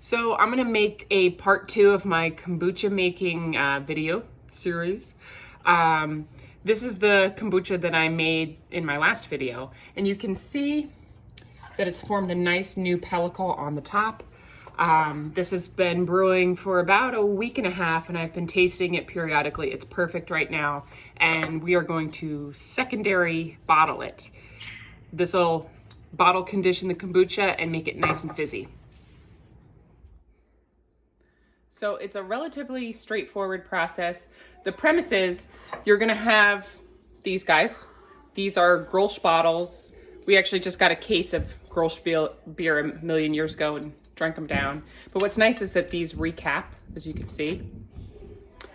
So I'm gonna make a part 2 of my kombucha making video series. This is the kombucha that I made in my last video, and you can see that it's formed a nice new pellicle on the top. This has been brewing for about a week and a half, and I've been tasting it periodically. It's perfect right now, and we are going to secondary bottle it. This will bottle condition the kombucha and make it nice and fizzy. So it's a relatively straightforward process. The premise is you're gonna have these guys. These are Grolsch bottles. We actually just got a case of Grolsch beer a million years ago and drank them down. But what's nice is that these recap, as you can see.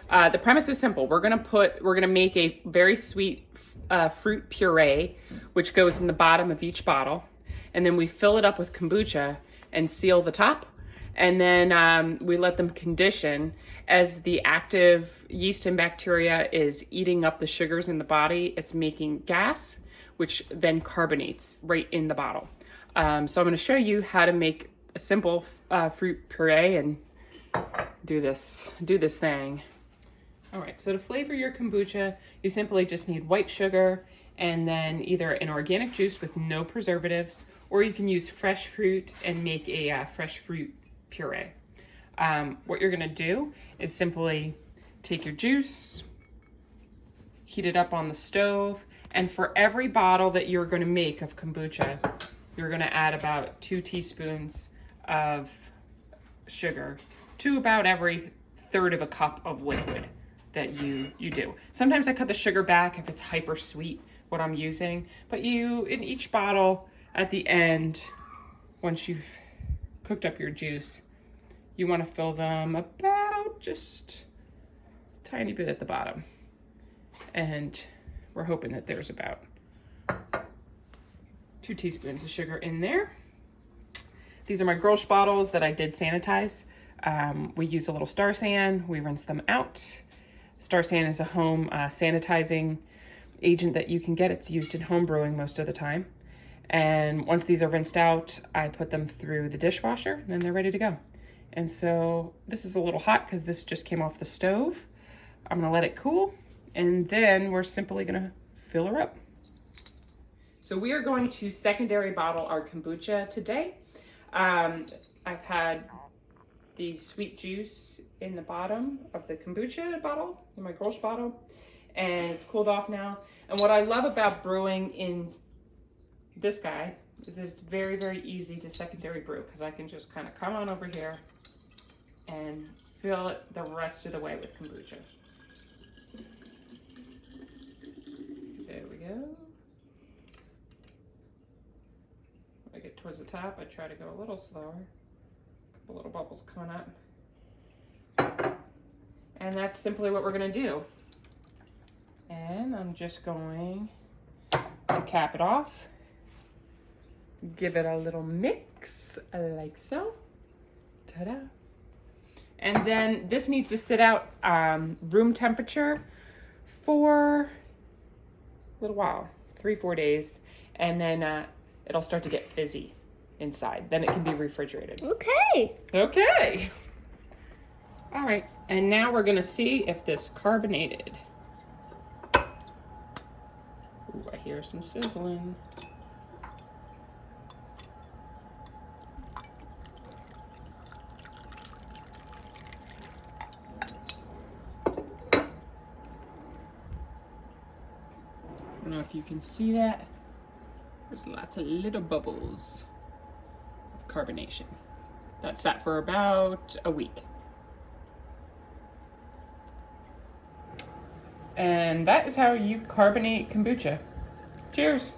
The premise is simple. We're gonna make a very sweet fruit puree, which goes in the bottom of each bottle. And then we fill it up with kombucha and seal the top. And then we let them condition as the active yeast and bacteria is eating up the sugars in the body. It's making gas, which then carbonates right in the bottle. So I'm going to show you how to make a simple fruit puree and do this thing. All right, so to flavor your kombucha, you simply just need white sugar and then either an organic juice with no preservatives, or you can use fresh fruit and make a fresh fruit puree. What you're gonna do is simply take your juice, heat it up on the stove, and for every bottle that you're gonna make of kombucha, you're gonna add about 2 teaspoons of sugar to about every third of a cup of liquid that you do. Sometimes I cut the sugar back if it's hyper sweet, what I'm using, but in each bottle at the end, once you've cooked up your juice, you want to fill them about just a tiny bit at the bottom. And we're hoping that there's about 2 teaspoons of sugar in there. These are my Grolsch bottles that I did sanitize. We use a little Star San, we rinse them out. Star San is a home sanitizing agent that you can get. It's used in home brewing most of the time. And once these are rinsed out, I put them through the dishwasher, and then they're ready to go. And so this is a little hot because this just came off the stove. I'm gonna let it cool, and then we're simply gonna fill her up. So we are going to secondary bottle our kombucha today. I've had the sweet juice in the bottom of the kombucha bottle, in my Grolsch bottle, and it's cooled off now. And what I love about brewing in this guy is that it's very, very easy to secondary brew because I can just kind of come on over here and fill it the rest of the way with kombucha. There we go. When I get towards the top, I try to go a little slower. A couple little bubbles coming up. And that's simply what we're gonna do. And I'm just going to cap it off. Give it a little mix, like so. Ta-da. And then this needs to sit out room temperature for a little while, 3-4 days, and then it'll start to get fizzy inside. Then it can be refrigerated. Okay. Okay. All right, and now we're gonna see if this carbonated. Ooh, I hear some sizzling. I don't know if you can see that. There's lots of little bubbles of carbonation. That sat for about a week. And that is how you carbonate kombucha. Cheers.